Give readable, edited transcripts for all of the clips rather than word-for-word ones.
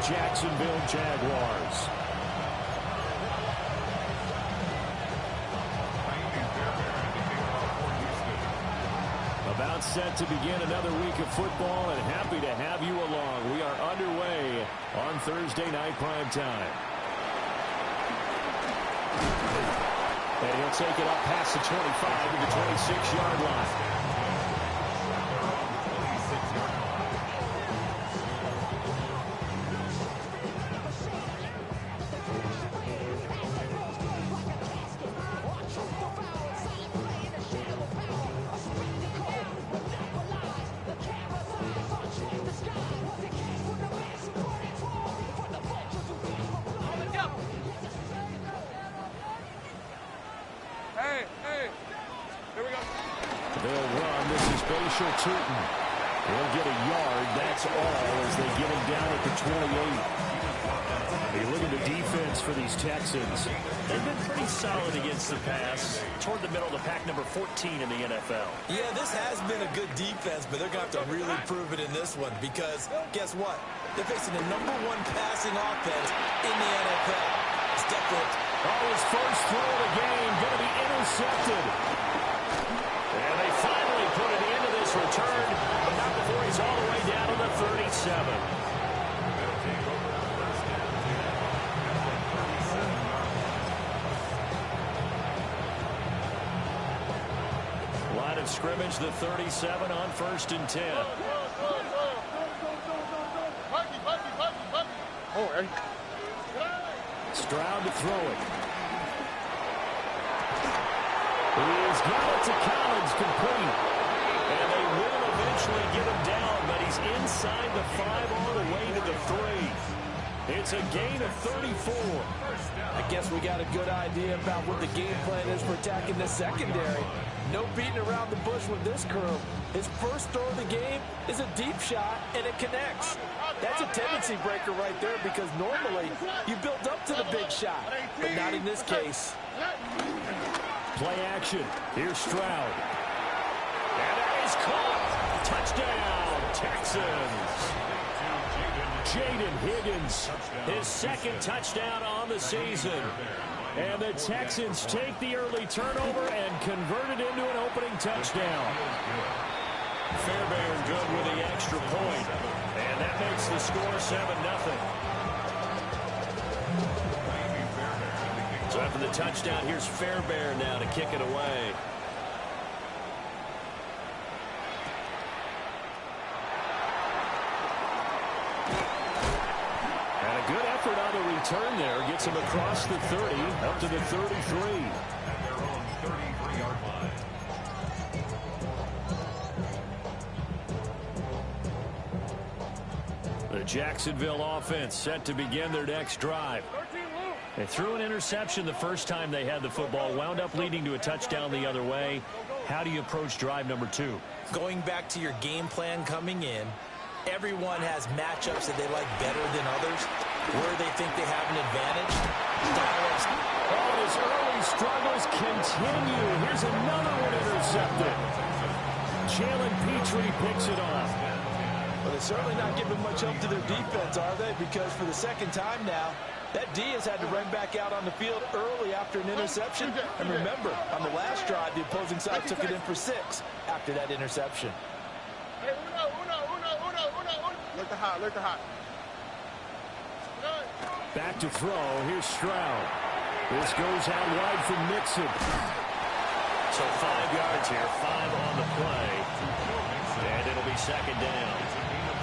Jacksonville Jaguars. About set to begin another week of football, and happy to have you along. We are underway on Thursday night prime time. And he'll take it up past the 25 to the 26-yard line. He'll get a yard, that's all, as they get him down at the 28. You look at the defense for these Texans. They've been pretty solid against the pass, toward the middle of the pack, number 14 in the NFL. Yeah, this has been a good defense, but they're going to have to really prove it in this one because, guess what? They're facing the #1 passing offense in the NFL. It's definitely... His first throw of the game going to be intercepted. And they finally put it into this return, but not before he's all the way down to the 37. Line of scrimmage, the 37 on 1st and 10. Stroud to throw it. He's got it to Collins, complete. And they will eventually get him down, but he's inside the 5 all the way to the 3. It's a gain of 34. I guess we got a good idea about what the game plan is for attacking the secondary. No beating around the bush with this crew. His first throw of the game is a deep shot, and it connects. That's a tendency breaker right there because normally you build up to the big shot, but not in this case. Play action. Here's Stroud. And that is caught. Touchdown, Texans. Jaden Higgins, his second touchdown on the season. And the Texans take the early turnover and convert it into an opening touchdown. Fairbairn good with the extra point. And that makes the score 7-0. So after the touchdown, here's Fairbairn now to kick it away. And a good effort on the return there. Gets him across the 30, up to the 33. The Jacksonville offense set to begin their next drive. They threw an interception the first time they had the football, wound up leading to a touchdown the other way. How do you approach drive number 2? Going back to your game plan coming in, everyone has matchups that they like better than others, where they think they have an advantage. His early struggles continue. Here's another one intercepted. Jalen Petrie picks it off. Well, they're certainly not giving much help to their defense, are they? Because for the second time now, that D has had to run back out on the field early after an interception. And remember, on the last drive, the opposing side took it in for 6 after that interception. Look the hot. Back to throw. Here's Stroud. This goes out wide from Mixon. So 5 yards here, 5 on the play. And it'll be second down.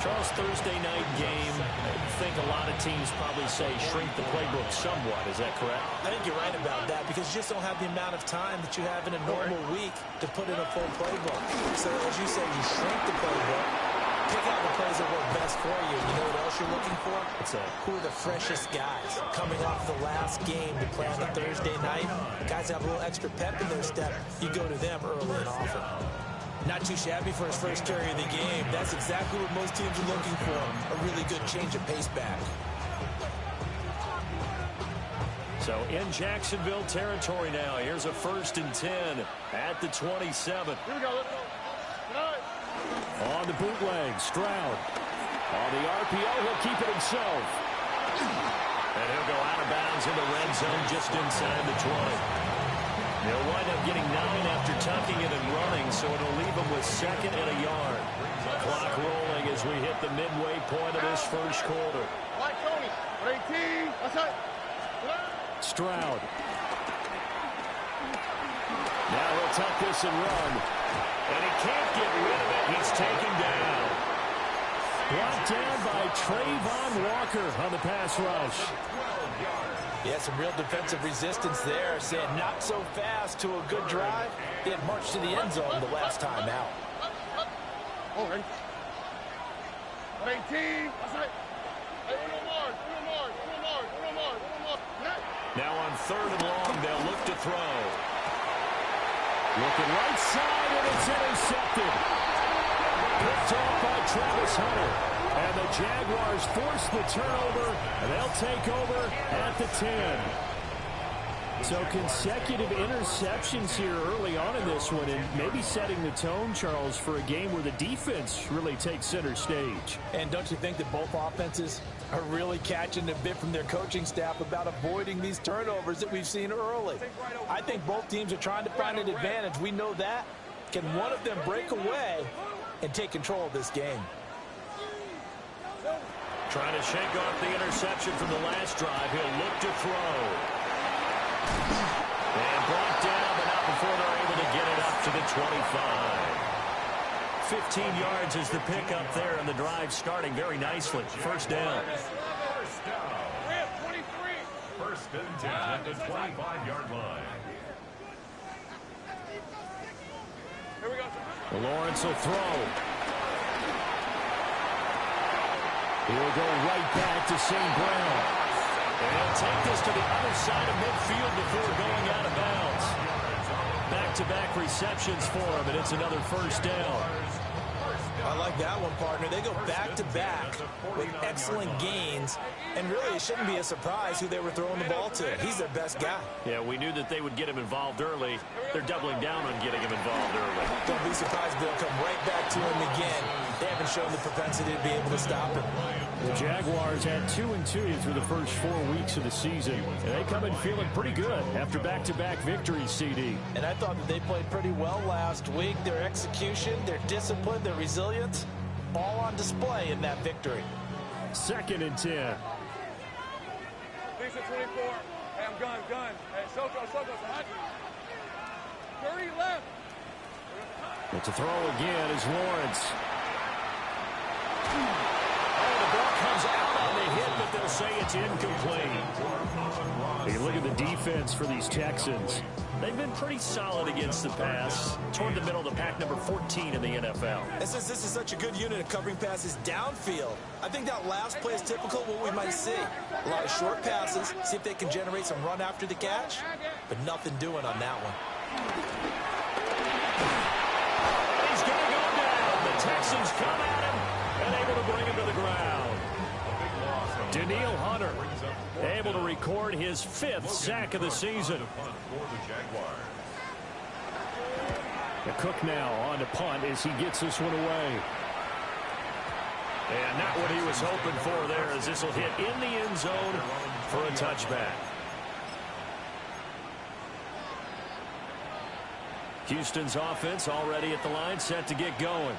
Charles, Thursday night game, I think a lot of teams probably say shrink the playbook somewhat. Is that correct? I think you're right about that because you just don't have the amount of time that you have in a normal week to put in a full playbook. So as you said, you shrink the playbook, pick out the plays that work best for you. You know what else you're looking for? Who are the freshest guys coming off the last game to play on a Thursday night? Guys have a little extra pep in their step. You go to them early and often. Not too shabby for his first carry of the game. That's exactly what most teams are looking for. A really good change of pace back. So in Jacksonville territory now. Here's a 1st and 10 at the 27. Here we go. Let's go. On the bootleg, Stroud. On the RPO, he'll keep it himself. And he'll go out of bounds in the red zone just inside the 20. They'll wind up getting 9 after tucking it and running, so it'll leave them with 2nd and a yard. Clock rolling as we hit the midway point of this first quarter. Right, Tony. 18. That's it. Stroud. Now he'll tuck this and run. And he can't get rid of it. He's taken down. Brought down by Trayvon Walker on the pass rush. Yeah, some real defensive resistance there, saying not so fast to a good drive. They had marched to the end zone the last time out. Oh, ready? 18. That's it. Hey, uno more. Now on 3rd and long, they'll look to throw. Looking right side, and it's intercepted. Picked off by Travis Hunter. And the Jaguars force the turnover, and they'll take over at the 10. So consecutive interceptions here early on in this one, and maybe setting the tone, Charles, for a game where the defense really takes center stage. And don't you think that both offenses are really catching a bit from their coaching staff about avoiding these turnovers that we've seen early? I think both teams are trying to find an advantage. We know that. Can one of them break away and take control of this game? Trying to shake off the interception from the last drive. He'll look to throw. And brought down, but not before they're able to get it up to the 25. 15 yards is the pickup there, and the drive starting very nicely. First down. First and 10 at the 25-yard line. Here we go. Lawrence will throw. He'll go right back to St. Brown. And he'll take this to the other side of midfield before going out of bounds. Back-to-back receptions for him, and it's another first down. I like that one, partner. They go back-to-back with excellent gains, and really it shouldn't be a surprise who they were throwing the ball to. He's their best guy. Yeah, we knew that they would get him involved early. They're doubling down on getting him involved early. Don't be surprised they'll come right back to him again. They haven't shown the propensity to be able to stop him. The Jaguars had 2-2 through the first 4 weeks of the season, and they come in feeling pretty good after back-to-back victories, CD. And I thought that they played pretty well last week. Their execution, their discipline, their resilience, all on display in that victory. 2nd and 10. Lisa 24. Hey, I'm gun. Hey, Soko, hot. 30 left. But to throw again is Lawrence. Oh, the ball comes out on the hit, but they'll say it's incomplete. Hey, look at the defense for these Texans. They've been pretty solid against the pass. Toward the middle of the pack, number 14 in the NFL. And since this is such a good unit of covering passes downfield, I think that last play is typical of what we might see. A lot of short passes, see if they can generate some run after the catch, but nothing doing on that one. He's going to go down. The Texans come at him and able to bring him to the ground. Daniil Hunter able to record his 5th sack of the season. The Cook now on to punt as he gets this one away. And not what he was hoping for there, as this will hit in the end zone for a touchback. Houston's offense already at the line, set to get going.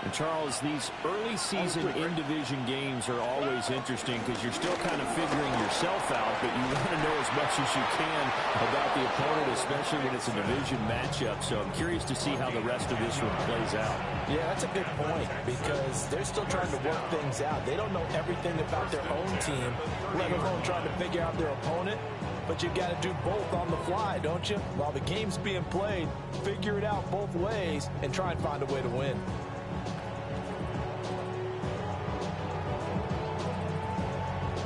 And Charles, these early season in-division games are always interesting because you're still kind of figuring yourself out, but you want to know as much as you can about the opponent, especially when it's a division matchup. So I'm curious to see how the rest of this one plays out. Yeah, that's a good point because they're still trying to work things out. They don't know everything about their own team, let alone trying to figure out their opponent. But you've got to do both on the fly, don't you? While the game's being played, figure it out both ways and try and find a way to win.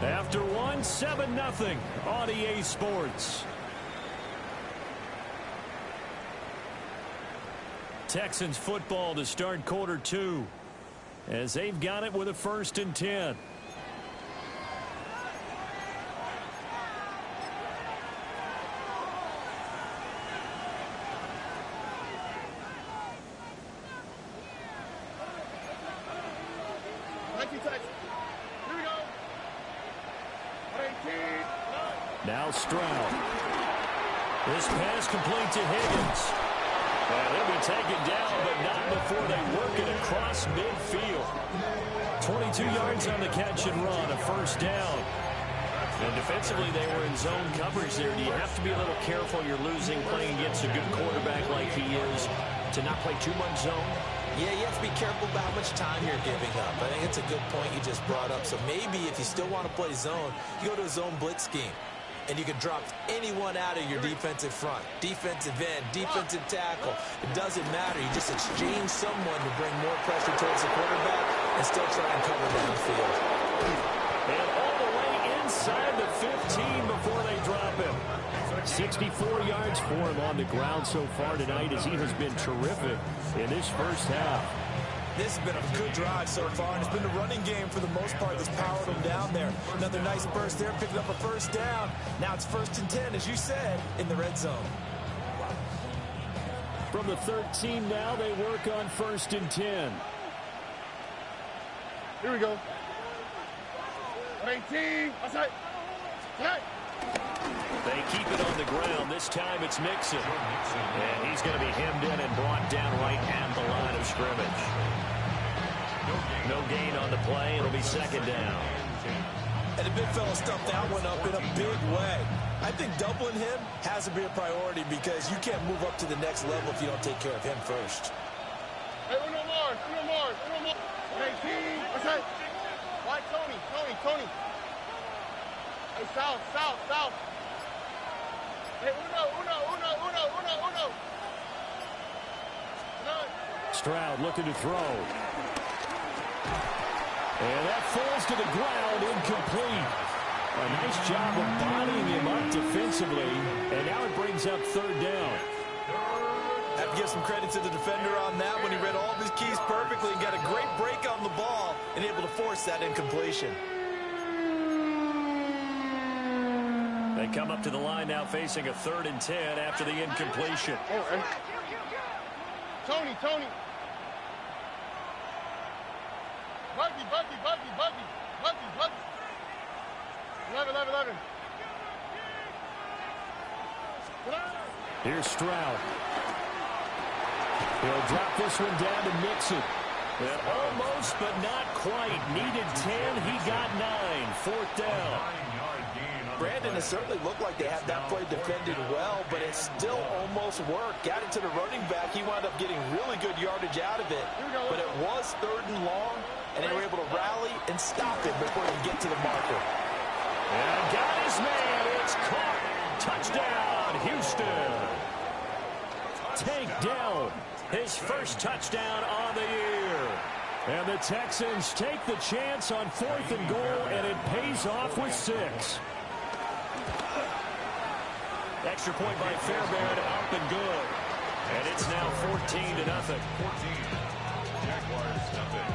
After one, 7-0 on EA Sports. Texans football to start quarter 2 as they've got it with a 1st and 10. Now Stroud. This pass complete to Higgins. And he'll be taken down, but not before they work it across midfield. 22 yards on the catch and run, a first down. And defensively, they were in zone coverage there. Do you have to be a little careful? You're losing playing against a good quarterback like he is to not play too much zone? Yeah, you have to be careful about how much time you're giving up. I think it's a good point you just brought up. So maybe if you still want to play zone, you go to a zone blitz scheme. And you can drop anyone out of your defensive front. Defensive end, defensive tackle. It doesn't matter. You just exchange someone to bring more pressure towards the quarterback and still try and cover downfield. And all the way inside the 15 before they drop him. 64 yards for him on the ground so far tonight as he has been terrific in this first half. This has been a good drive so far, and it's been the running game for the most part that's powered them down there. Another nice burst there, picking up a first down. Now it's 1st and 10, as you said, in the red zone. From the 13 now, they work on 1st and 10. Here we go. 18. Outside. They keep it on the ground. This time it's Mixon. And he's going to be hemmed in and brought down right at the line of scrimmage. No gain on the play. It'll be 2nd down. And the big fella stuffed that one up in a big way. I think doubling him has to be a priority because you can't move up to the next level if you don't take care of him first. Hey, uno more. 18. Outside. Why, Tony. Hey, south. Hey, uno. Stroud looking to throw. And that falls to the ground, incomplete. A nice job of bodying him up defensively. And now it brings up 3rd down. Have to give some credit to the defender on that when he read all of his keys perfectly and got a great break on the ball and able to force that incompletion. They come up to the line now facing a 3rd and 10 after the incompletion. Tony. Buggy. 11. Here's Stroud. He'll drop this one down to Mixon. And almost, but not quite. Needed 10. He got 9. 4th down. Brandon, it certainly looked like they had that play defended well, but it still almost worked. Got it to the running back. He wound up getting really good yardage out of it. But it was 3rd and long, and they were able to rally and stop him before he get to the marker. And got his man. It's caught. Touchdown, Houston. Tank down. His first touchdown on the year. And the Texans take the chance on 4th and goal, and it pays off with 6. Extra point by Fairbairn, up and good. And it's now 14-0. 14. Jaguars, nothing.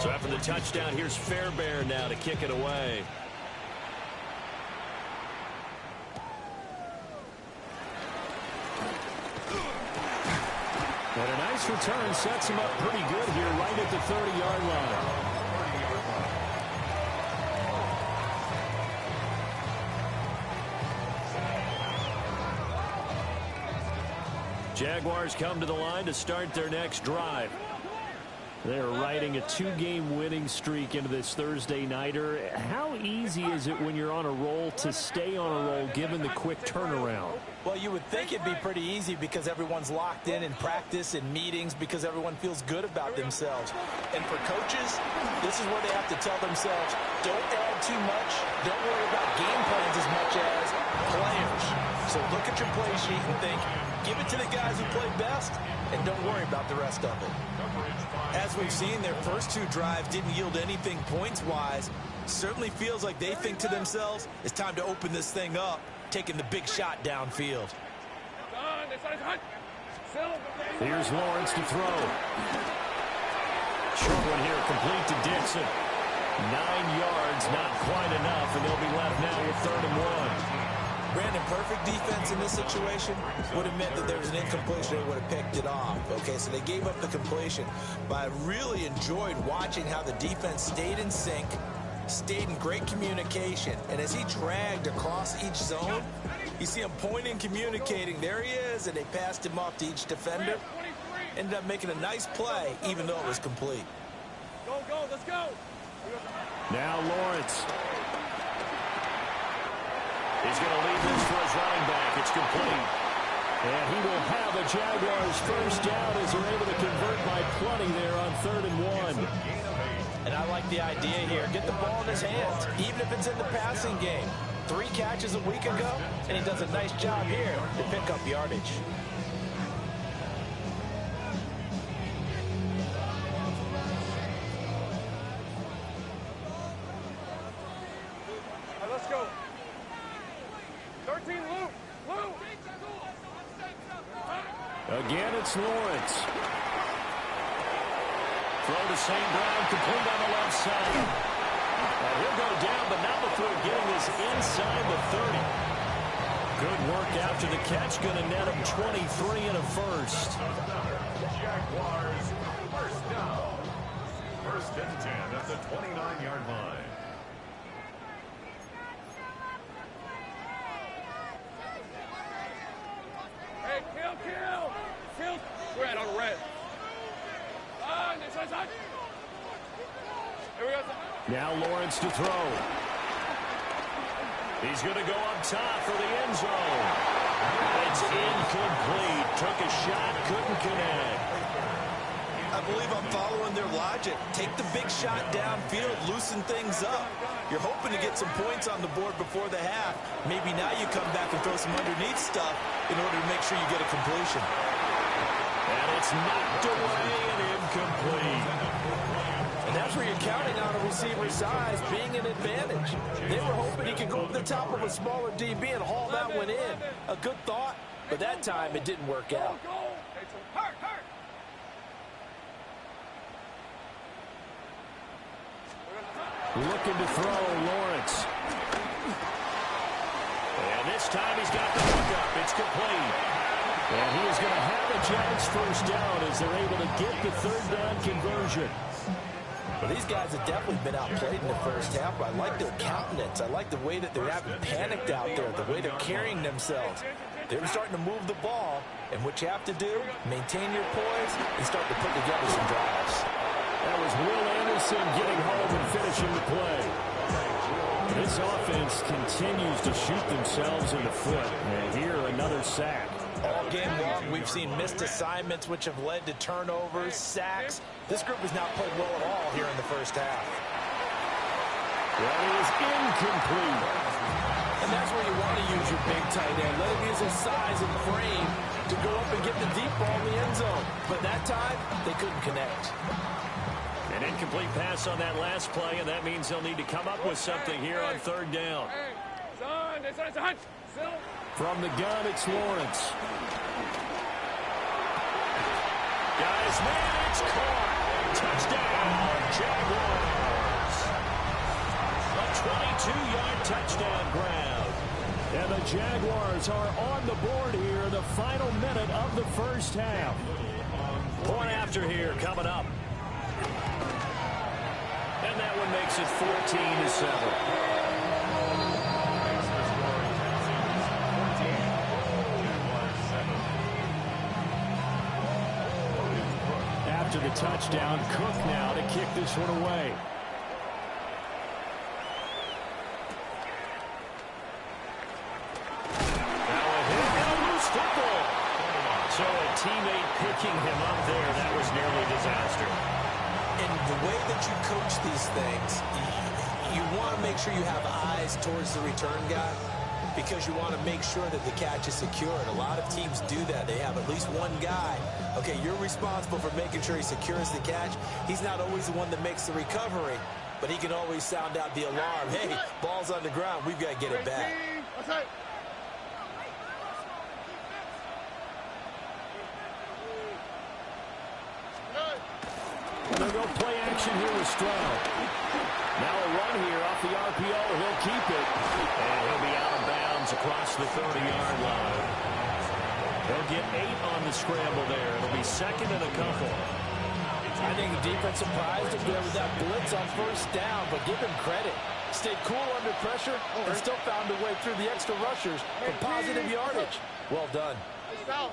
So after the touchdown, here's Fairbairn now to kick it away. And a nice return sets him up pretty good here right at the 30-yard line. Jaguars come to the line to start their next drive. They're riding a 2-game winning streak into this Thursday nighter. How easy is it when you're on a roll to stay on a roll given the quick turnaround? Well, you would think it'd be pretty easy because everyone's locked in practice and meetings because everyone feels good about themselves. And for coaches, this is where they have to tell themselves, don't add too much. Don't worry about game plans as much as players. So look at your play sheet and think, give it to the guys who play best and don't worry about the rest of it. As we've seen, their first 2 drives didn't yield anything points-wise. Certainly feels like they think to themselves, it's time to open this thing up, taking the big shot downfield. Here's Lawrence to throw. Short one here, complete to Dixon. 9 yards, not quite enough, and they'll be left now with 3rd and 1. Brandon, perfect defense in this situation would have meant that there was an incompletion. They would have picked it off. Okay, so they gave up the completion. But I really enjoyed watching how the defense stayed in sync, stayed in great communication. And as he dragged across each zone, you see him pointing, communicating. There he is, and they passed him off to each defender. Ended up making a nice play, even though it was complete. Go, go, let's go. Now Lawrence. He's going to lead this for his running back. It's complete. And he will have a Jaguars first down as they're able to convert by plenty there on 3rd and 1. And I like the idea here. Get the ball in his hands, even if it's in the passing game. 3 catches a week ago, and he does a nice job here to pick up yardage. Let's go. 13, Lou. Lou. Again, it's Lawrence. Throw to St. Brown, complete on the left side. And he'll go down, but not before getting this inside the 30. Good work after the catch. Going to net him 23 and a first. Jaguars first down. 1st and 10 at the 29-yard line. Hey, kill, kill. Kill. We're at on red. Here we go. Now Lawrence to throw. He's going to go up top for the end zone. It's incomplete. Took a shot, couldn't connect. I believe I'm following their logic. Take the big shot downfield, loosen things up. You're hoping to get some points on the board before the half. Maybe now you come back and throw some underneath stuff in order to make sure you get a completion. And it's knocked away and incomplete. And that's where you're counting on a receiver's size being an advantage. They were hoping he could go up the top of a smaller DB and haul that one in. A good thought, but that time it didn't work out. Hurt, hurt. Looking to throw, Lawrence. And this time he's got the hook up. It's complete. And he is going to have a Jags first down as they're able to get the 3rd down conversion. Well, these guys have definitely been outplayed in the first half. I like their countenance. I like the way that they're having panicked out there, the way they're carrying themselves. They're starting to move the ball, and what you have to do, maintain your poise and start to put together some drives. That was Will Anderson getting home and finishing the play. This offense continues to shoot themselves in the foot. And here, another sack. All game long, we've seen missed assignments which have led to turnovers, sacks. This group has not played well at all here in the first half. That is incomplete. And that's where you want to use your big tight end. Let him use his size and frame to go up and get the deep ball in the end zone. But that time, they couldn't connect. An incomplete pass on that last play, and that means they'll need to come up with something here on 3rd down. From the gun, it's Lawrence. Guys, man, it's caught. Touchdown, Jaguars. A 22-yard touchdown grab. And the Jaguars are on the board here, the final minute of the first half. Point after here coming up. And that one makes it 14-7. After the touchdown, Cook now to kick this one away. Now a hit and a loose football. So a teammate picking him up there, that was nearly a disaster. And the way that you coach these things, you want to make sure you have eyes towards the return guy because you want to make sure that the catch is secure. And a lot of teams do that. They have at least one guy. Okay, you're responsible for making sure he secures the catch. He's not always the one that makes the recovery, but he can always sound out the alarm. Hey, ball's on the ground. We've got to get it back. They'll go play action here with Stroud. Now a run here off the RPO. He'll keep it. And he'll be out of bounds across the 30-yard line. They'll get 8 on the scramble there. It'll be 2nd and a couple. I think the defense surprised him there with that blitz on first down, but give him credit. Stayed cool under pressure and still found a way through the extra rushers for positive yardage. Well done. South.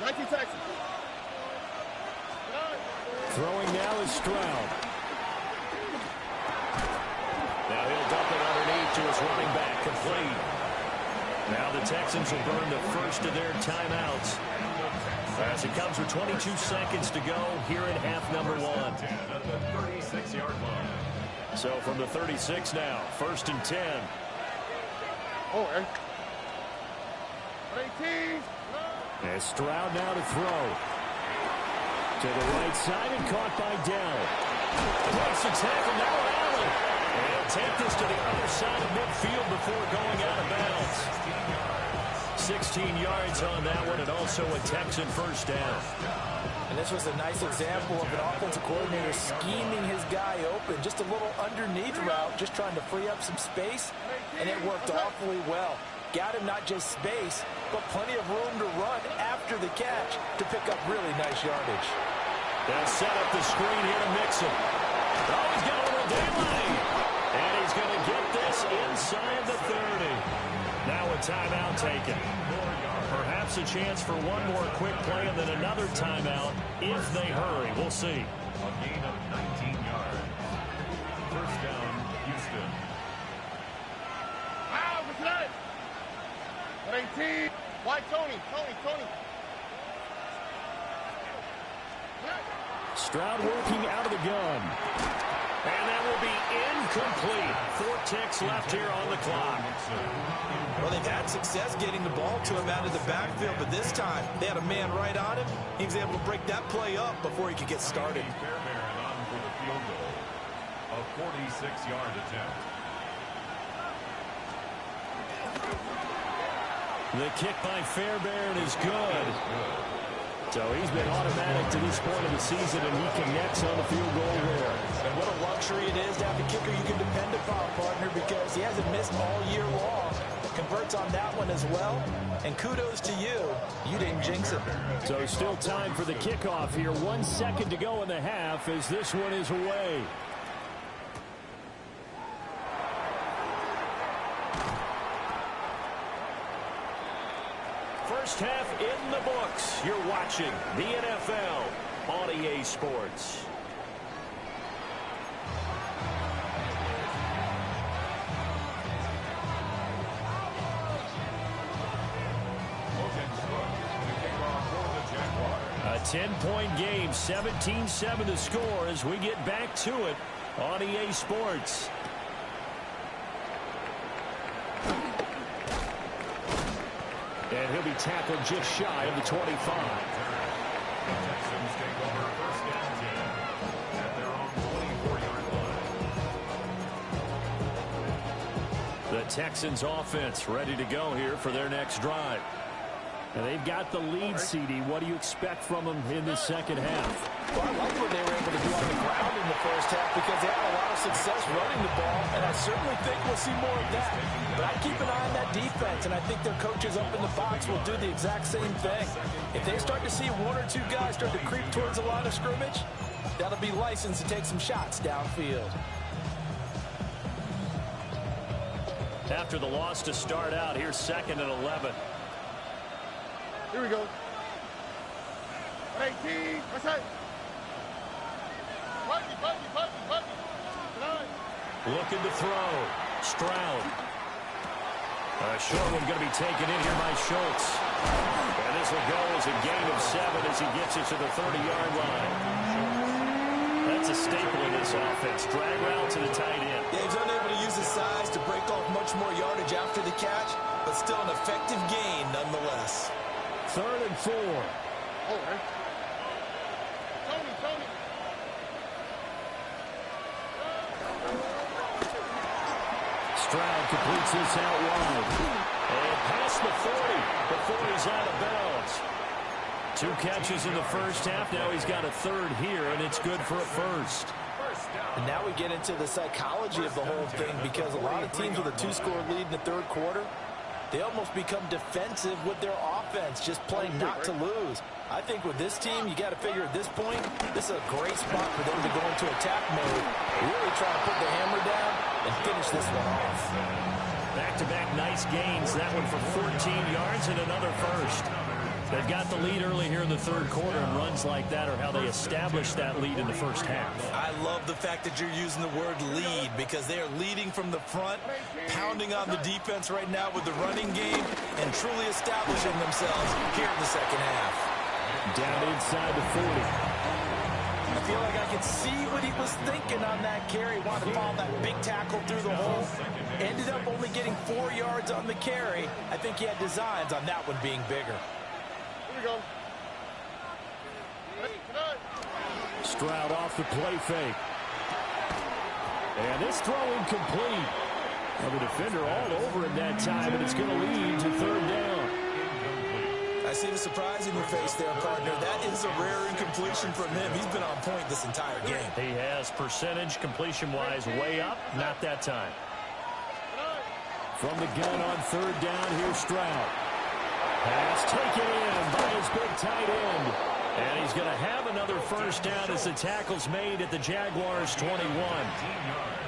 19 Texas. Throwing now is Stroud. Now he'll dump it underneath to his running back, complete. Now the Texans will burn the first of their timeouts as it comes with 22 seconds to go here in half number one. So from the 36 now, 1st and 10. Oh, 18. And Stroud now to throw. To the right side and caught by Dell. Makes the tackle now, Allen. And he'll take this to the other side of midfield before going out of bounds. 16 yards on that one, and also a Texan first down. And this was a nice example of an offensive coordinator scheming his guy open. Just a little underneath route, just trying to free up some space, and it worked awfully well. Got him not just space, but plenty of room to run after the catch to pick up really nice yardage. They'll set up the screen here to Mixon. Oh, he's got a little daylight. And he's going to get this inside the 30. Now a timeout taken. Perhaps a chance for one more quick play and then another timeout if they hurry. We'll see. A gain of 19 yards. First down, Houston. What's that? 18. Why, Tony? Stroud working out of the gun. And that will be incomplete. 4 ticks left here on the clock. Well, they've had success getting the ball to him out of the backfield, but this time they had a man right on him. He was able to break that play up before he could get started. Fairbairn on for the field goal. A 46-yard attempt. The kick by Fairbairn is good. So he's been automatic to this point of the season, and he connects on the field goal there. And what a luxury it is to have a kicker you can depend upon, partner, because he hasn't missed all year long. Converts on that one as well. And kudos to you. You didn't jinx it. So still time for the kickoff here. 1 second to go in the half as this one is away. First half in the books. You're watching the NFL on EA Sports. A 10-point game, 17-7 to score as we get back to it on EA Sports. And he'll be tackled just shy of the 25. The Texans take over first and 10 at their own 24-yard line. The Texans offense ready to go here for their next drive. And they've got the lead, CD. What do you expect from them in the second half? Well, I like what they were able to do on the ground in the first half because they had a lot of success running the ball, and I certainly think we'll see more of that. But I keep an eye on that defense, and I think their coaches up in the box will do the exact same thing. If they start to see 1 or 2 guys start to creep towards the line of scrimmage, that'll be licensed to take some shots downfield. After the loss to start out, here's 2nd and 11. Here we go. 18. What's that? Buggy. Looking to throw. Stroud. A short one going to be taken in here by Schultz. And this will go as a gain of 7 as he gets it to the 30-yard line. That's a staple in this offense. Drag route to the tight end. Yeah, he's unable to use his size to break off much more yardage after the catch, but still an effective gain nonetheless. 3rd and 4. Oh, man. Tony. Stroud completes this out wide. And past the 40 before he's out of bounds. 2 catches in the first half. Now he's got a 3rd here, and it's good for a first. And now we get into the psychology of the whole thing because a lot of teams with a 2-score lead in the 3rd quarter, they almost become defensive with their offense. offense, just playing not to lose. I think with this team, you got to figure at this point, this is a great spot for them to go into attack mode, really try to put the hammer down and finish this one off. Back-to-back nice gains. That one for 14 yards and another first. They've got the lead early here in the third quarter, and runs like that are how they establish that lead in the first half. I love the fact that you're using the word lead because they are leading from the front, pounding on the defense right now with the running game, and truly establishing themselves here in the second half. Down inside the 40. I feel like I could see what he was thinking on that carry. Wanted to follow that big tackle through the hole. Ended up only getting 4 yards on the carry. I think he had designs on that one being bigger. Here we go. Stroud off the play fake. And this throw incomplete. Well, the defender all over him that time, and it's going to lead to third down. I see the surprise in your face there, partner. That is a rare incompletion from him. He's been on point this entire game. He has percentage completion-wise way up. Not that time. From the gun on third down, here's Stroud. Pass taken in by his big tight end. And he's going to have another first down as the tackle's made at the Jaguars' 21.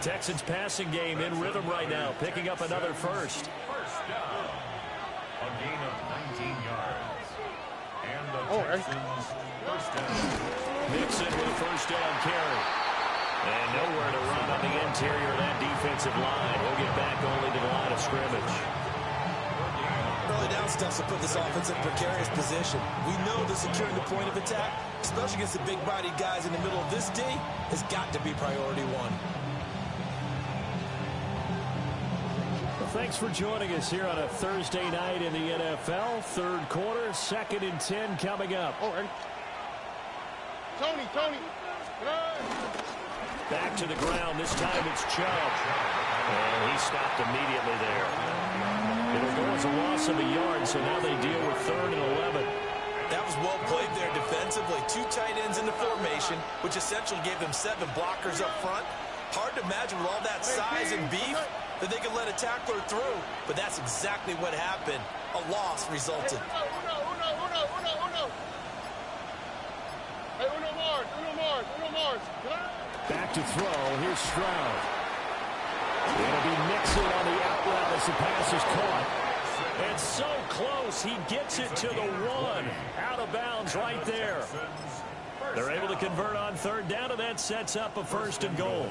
Texans passing game in rhythm right now, picking up another first. First down. A gain of 19 yards. And the Texans first down. Mixon with a first down carry. And nowhere to run on the interior of that defensive line. He'll get back only to the line of scrimmage. Early down stuff to put this offense in a precarious position. We know that securing the point of attack, especially against the big-bodied guys in the middle of this D, has got to be priority one. Well, thanks for joining us here on a Thursday night in the NFL. Third quarter, 2nd and 10 coming up. Tony. Back to the ground. This time it's Chubb. And he stopped immediately there. It'll go as a loss of a yard, so now they deal with 3rd and 11. That was well played there defensively. 2 tight ends in the formation, which essentially gave them 7 blockers up front. Hard to imagine with all that size and beef that they could let a tackler through, but that's exactly what happened. A loss resulted. Uno Mars. Back to throw. Here's Stroud. It'll be Mixon on the out route as the pass is caught. And so close, he gets it to the 1. Out of bounds right there. They're able to convert on third down, and that sets up a 1st and goal.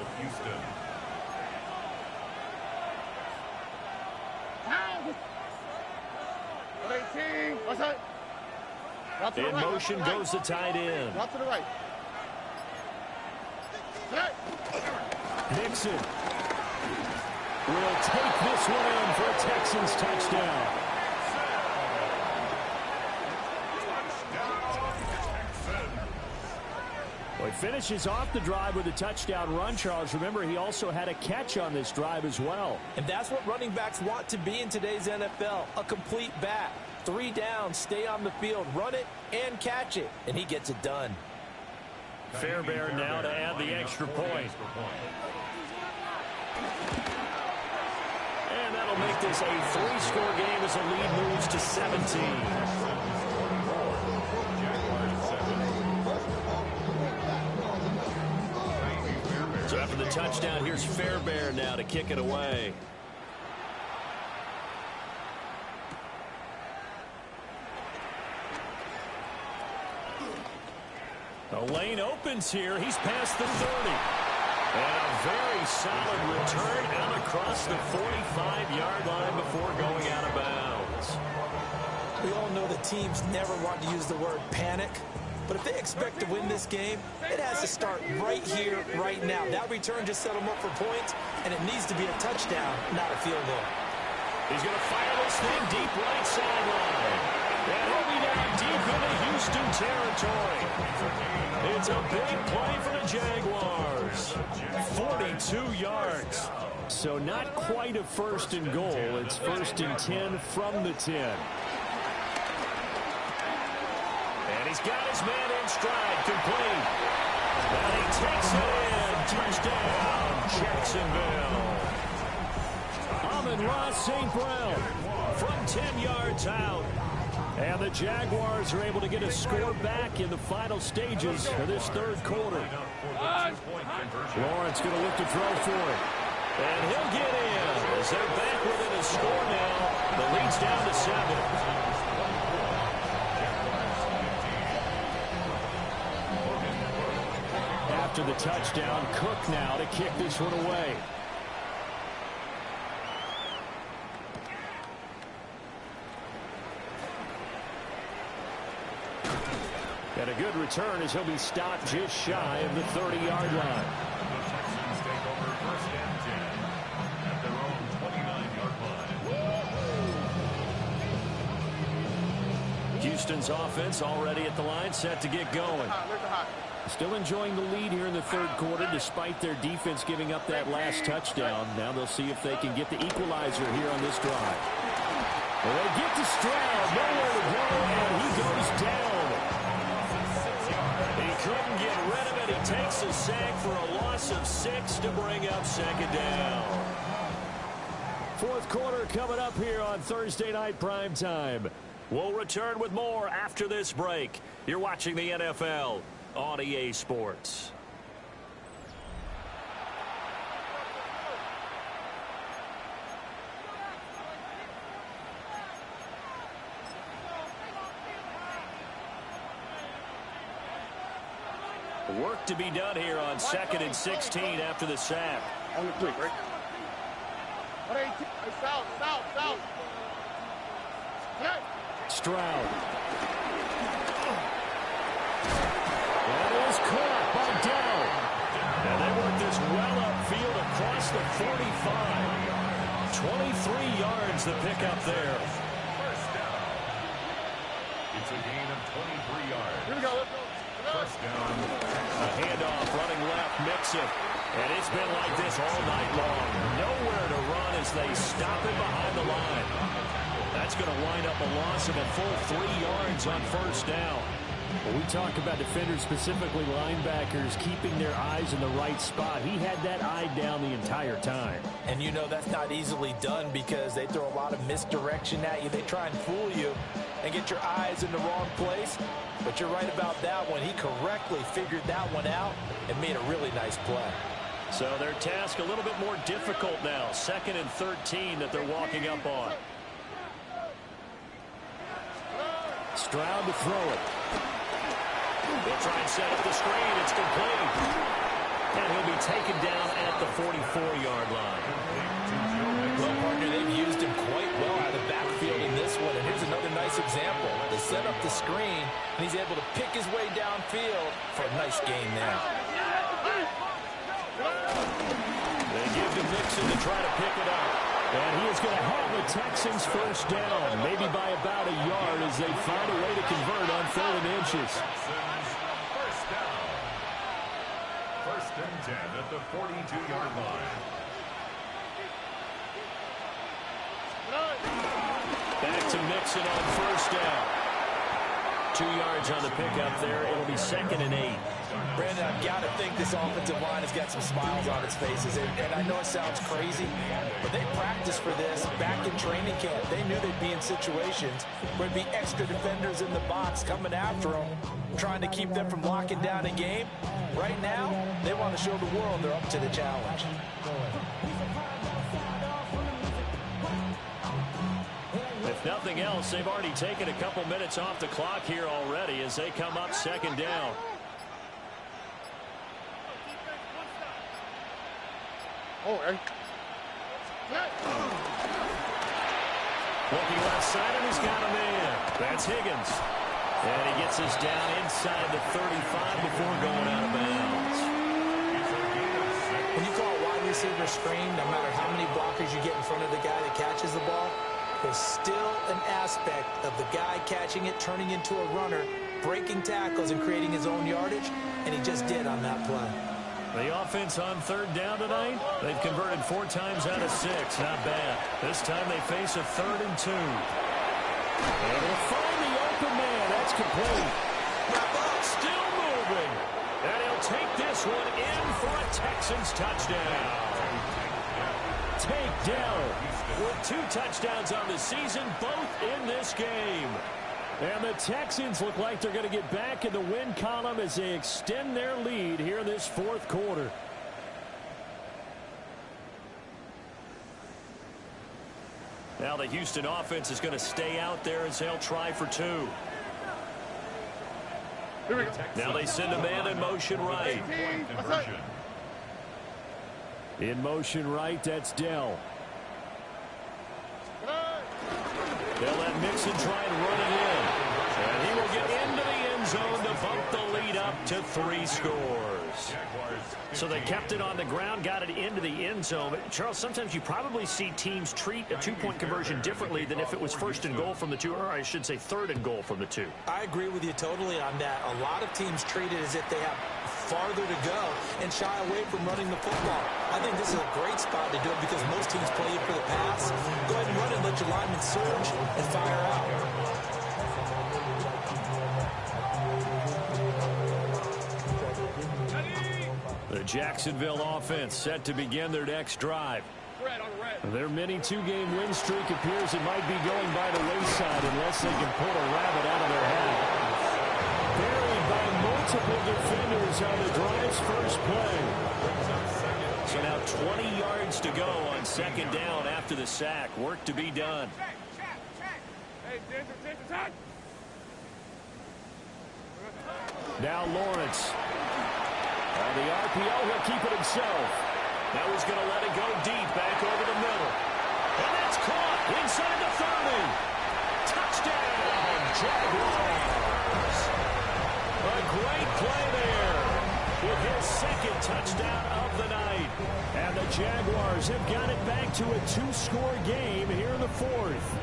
In motion goes the tight end. Drop to the right. Mixon will take this one in for a Texans touchdown. Well, he finishes off the drive with a touchdown run, Charles. Remember, he also had a catch on this drive as well. And that's what running backs want to be in today's NFL, a complete back. 3 downs, stay on the field, run it, and catch it. And he gets it done. Fairbairn now to add the extra point. And that'll make this a 3-score game as the lead moves to 17. So after the touchdown, here's Fairbairn now to kick it away. The lane opens here. He's past the 30. And a very solid return out across the 45-yard line before going out of bounds. We all know that teams never want to use the word panic. But if they expect to win this game, it has to start right here, right now. That return just set them up for points, and it needs to be a touchdown, not a field goal. He's going to fire this thing deep right sideline. And he'll be down deep into Houston territory. It's a big play for the Jaguars. 42 yards. So not quite a 1st and goal. It's 1st and 10 from the 10. And he's got his man in stride, complete. And he takes it in. Touchdown, Jacksonville. Amon-Ra St. Brown from 10 yards out. And the Jaguars are able to get a score back in the final stages of this third quarter. Lawrence going to look to throw for it. And he'll get in as they're back within a score now. The lead's down to 7. After the touchdown, Cook now to kick this one away. And a good return as he'll be stopped just shy of the 30-yard line. The Texans take over 1st and 10 at their own 29-yard line. Houston's offense already at the line, set to get going. Still enjoying the lead here in the third quarter despite their defense giving up that last touchdown. Now they'll see if they can get the equalizer here on this drive. Well, they get to Stroud, nowhere to go, and he goes down. He couldn't get rid of it. He takes a sack for a loss of 6 to bring up 2nd down. Fourth quarter coming up here on Thursday Night Primetime. We'll return with more after this break. You're watching the NFL on EA Sports. Work to be done here on 2nd and 16 after the sack. On the 3, right? 118. South. Stroud. That is caught by Dell. And they work this well upfield across the 45. 23 yards the pickup there. First down. It's a gain of 23 yards. Here we go. Let's go. First down. A handoff running left, Mixon. And it's been like this all night long. Nowhere to run as they stop it behind the line. That's going to wind up a loss of a full 3 yards on first down. When we talk about defenders, specifically linebackers, keeping their eyes in the right spot, he had that eye down the entire time. And you know that's not easily done because they throw a lot of misdirection at you. They try and fool you and get your eyes in the wrong place. But you're right about that one. He correctly figured that one out and made a really nice play. So their task a little bit more difficult now. 2nd and 13 that they're walking up on. Stroud to throw it. They'll try and set up the screen. It's complete. And he'll be taken down at the 44-yard line. Well, partner, they've used him quite well out of the backfield in this one. And here's another nice example. They set up the screen, and he's able to pick his way downfield for a nice gain there. They give to Mixon to try to pick it up. And he is going to have the Texans first down, maybe by about a yard as they find a way to convert on 3rd and inches. First down. 1st and 10 at the 42-yard line. Back to Mixon on first down. 2 yards on the pickup there. It'll be 2nd and 8. Brandon, I've got to think this offensive line has got some smiles on its faces. And I know it sounds crazy, but they practiced for this back in training camp. They knew they'd be in situations where there'd be extra defenders in the box coming after them, trying to keep them from locking down a game. Right now, they want to show the world they're up to the challenge. If nothing else, they've already taken a couple minutes off the clock here already as they come up 2nd down. Oh, right. Looking left side, and he's got him in. That's Higgins. And he gets us down inside the 35 before going out of bounds. When you call a wide receiver screen, no matter how many blockers you get in front of the guy that catches the ball, there's still an aspect of the guy catching it, turning into a runner, breaking tackles and creating his own yardage, and he just did on that play. The offense on 3rd down tonight, they've converted 4 times out of 6. Not bad. This time they face a 3rd and 2. And they'll find the open man. That's complete. The ball still moving. And he'll take this one in for a Texans touchdown. Take down with 2 touchdowns on the season, both in this game. And the Texans look like they're going to get back in the win column as they extend their lead here in this fourth quarter. Now the Houston offense is going to stay out there as they'll try for two. Now they send a man in motion right. In motion right, that's Dell. They'll let Mixon try and run it in. And he will get into the end zone to bump the lead up to 3 scores. So they kept it on the ground, got it into the end zone. But Charles, sometimes you probably see teams treat a two-point conversion differently than if it was first and goal from the 2, or I should say third and goal from the 2. I agree with you totally on that. A lot of teams treat it as if they have farther to go and shy away from running the football. I think this is a great spot to do it because most teams play it for the pass. Go ahead and run it, let your linemen surge and fire out. The Jacksonville offense set to begin their next drive. Their mini 2-game win streak appears it might be going by the wayside unless they can pull a rabbit out of their hat. Buried by multiple defenders on the drive's first play. So now 20 yards to go on second down after the sack. Work to be done. Now Lawrence. On the RPO, he'll keep it himself. Now he's going to let it go deep back over the middle. And that's caught inside the 30. Touchdown, Jaguars. A great play there with his second touchdown of the night. And the Jaguars have got it back to a 2-score game here in the fourth.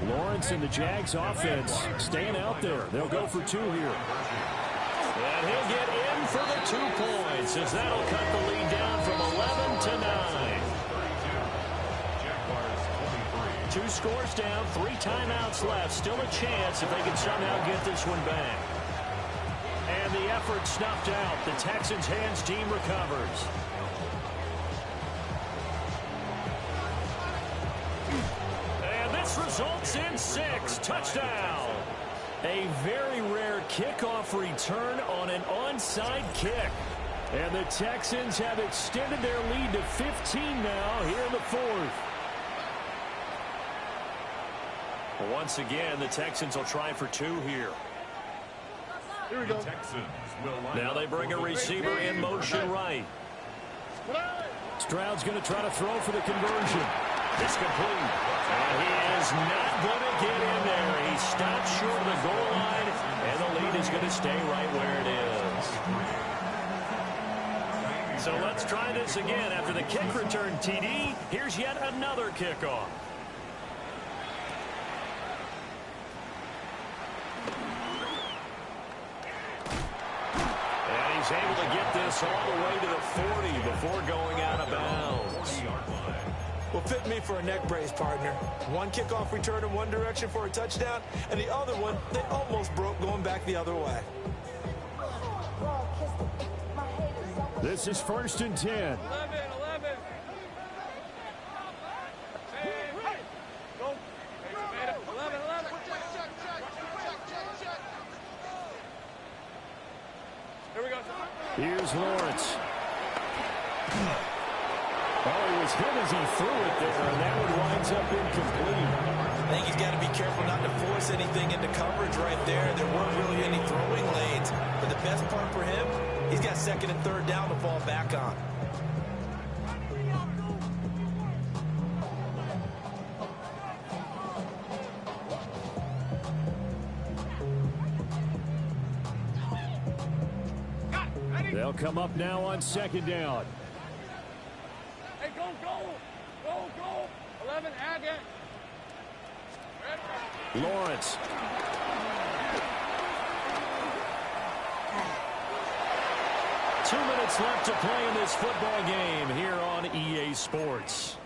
Lawrence and the Jags offense staying out there. They'll go for 2 here. And he'll get in for the 2 points as that'll cut the lead down from 11 to 9. 2 scores down, 3 timeouts left. Still a chance if they can somehow get this one back. And the effort snuffed out. The Texans' hands team recovers. And this results in 6 touchdowns. A very rare kickoff return on an onside kick. And the Texans have extended their lead to 15 now here in the fourth. Once again, the Texans will try for 2 here. Here we go. Now they bring a receiver in motion right. Stroud's going to try to throw for the conversion. It's complete. And he is not going to get in there. He stops short of the goal line, and the lead is going to stay right where it is. So let's try this again. After the kick return TD, here's yet another kickoff. And he's able to get this all the way to the 40 before going out of bounds. Well, fit me for a neck brace, partner. One kickoff return in one direction for a touchdown, and the other one, they almost broke going back the other way. This is 1st and 10. 11. Hey, go. 11. Here we go. Here's Lawrence. Oh, he was hit as he threw it there, and that one winds up incomplete. I think he's got to be careful not to force anything into coverage right there. There weren't really any throwing lanes. But the best part for him, he's got 2nd and 3rd down to fall back on. They'll come up now on 2nd down. Hey, go. 11, add it. Lawrence. Two minutes left to play in this football game here on EA Sports.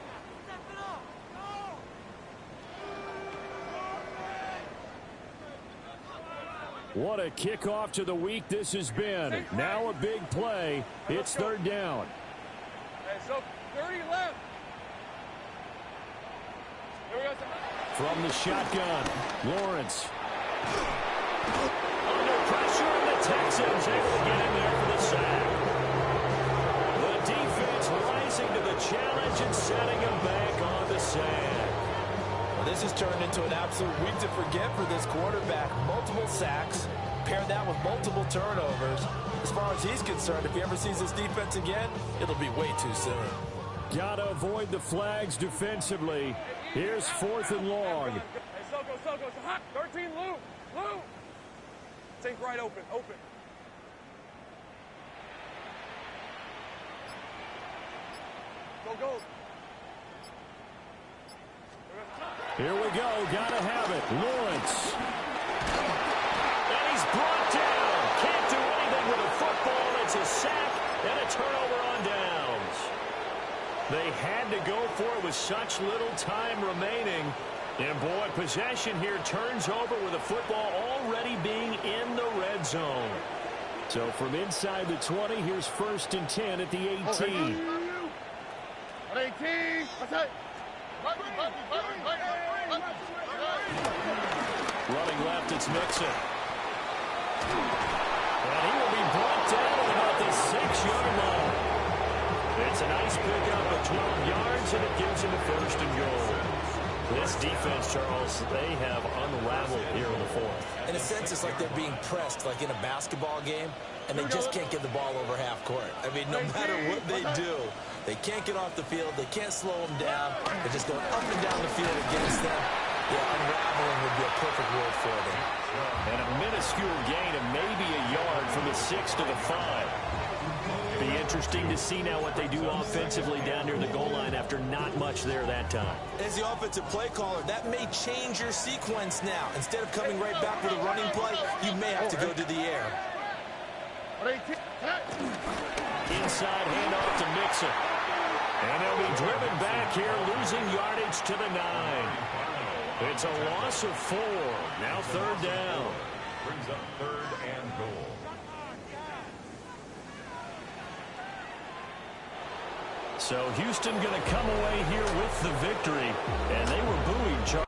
What a kickoff to the week this has been. Now a big play. It's 3rd down. Hey, so 30 left. Here we go. From the shotgun, Lawrence. Under pressure, and the Texans able to get in there for the sack. The defense rising to the challenge and setting him back on the sack. Well, this has turned into an absolute week to forget for this quarterback. Multiple sacks, pair that with multiple turnovers. As far as he's concerned, if he ever sees this defense again, it'll be way too soon. Got to avoid the flags defensively. Here's 4th and long. Hey, Soko, it's hot. 13, Lou. Think right open. Go. Here we go. Got to have it. Lawrence. And he's brought down. Can't do anything with a football. It's a sack and a turnover on downs. They had to go for it with such little time remaining. And, boy, possession here turns over with a football already being in the red zone. So from inside the 20, here's 1st and 10 at the 18. At 18. That's it. Running left, it's Mixon. And he will be brought down at about the 6-yard line. It's a nice pickup of 12 yards, and it gives him a 1st and goal. This defense, Charles, they have unraveled here in the 4th. In a sense, it's like they're being pressed, like in a basketball game, and they just can't get the ball over half court. I mean, no matter what they do, they can't get off the field. They can't slow them down. They're just going up and down the field against them. Yeah, unraveling would be a perfect word for them. And a minuscule gain of maybe a yard from the 6 to the 5. Be interesting to see now what they do offensively down near the goal line after not much there that time. As the offensive play caller, that may change your sequence now. Instead of coming right back with a running play, you may have to go to the air. Inside handoff to Mixon. And they'll be driven back here, losing yardage to the 9. It's a loss of 4. Now 3rd down. Brings up 3rd and goal. So Houston going to come away here with the victory. And they were buoyed, Charles.